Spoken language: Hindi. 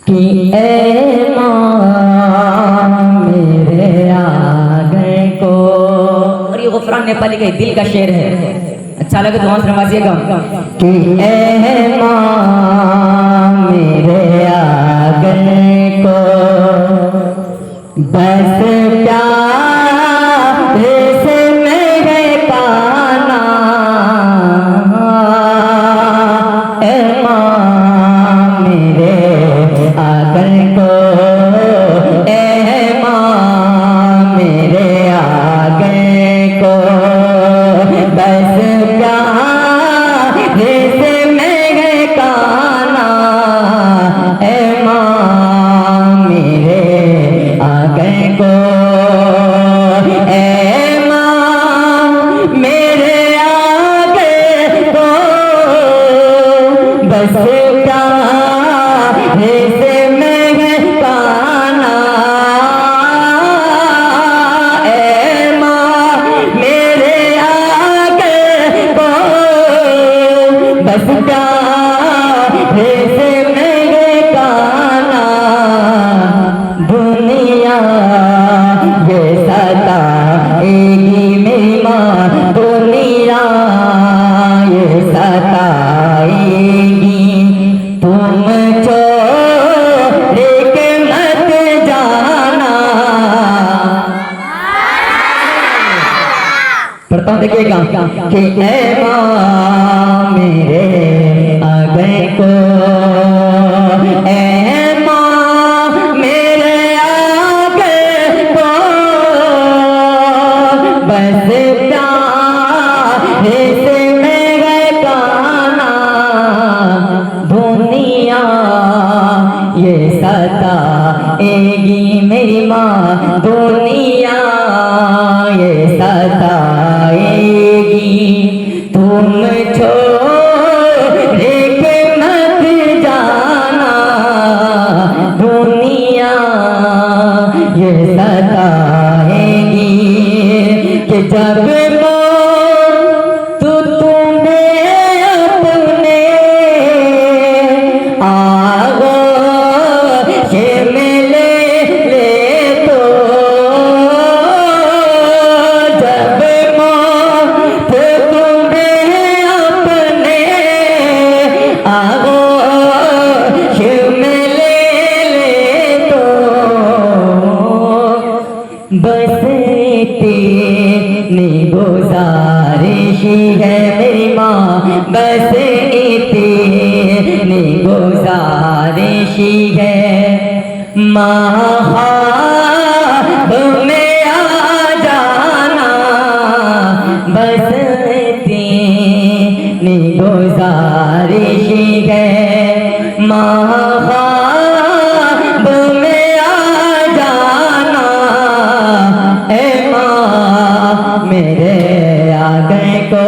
कि ए माँ मेरे आगे को। और ये गुफरान नेपाली का दिल का शेर है, अच्छा लगे तो वहां नवाजिएगा कि ए माँ मेरे आगे को बस प्यार से मेरे पाना। ए माँ मेरे आगे को, ए माँ मेरे आगे को बस प्यार से मेरे काना। ए माँ मेरे आगे को, ए माँ मेरे आगे को बस प्यार से मेरे काना। ए माँ मेरे आगे को बस प्यार से मेरे काना। दुनिया ये सताएगी मेरी माँ, दुनिया ये सताएगी। तुम छोड़ के मत जाना। पढ़ता हूँ देखिएगा कि ए माँ मेरे आगे को, ए माँ मेरे आगे को बस प्यार से मेरे काना। दुनिया ये सताएगी मेरी माँ, दुनिया ये सताएगी। तुम छोड़ के मत जाना। दुनिया ये सताएगी कि जब तो तुम्हें अपने आगो से मिले ले तो। जब तो तुम्हें अपने आगो से मिले ले तो। बस इतनी गुजारिश है मेरी माँ, बस इतनी गुजारिश है। माँ ख्वाब में आ जाना, बस इतनी गुजारिश है। माँ ख्वाब में आ जाना। ए माँ मेरे आगे को।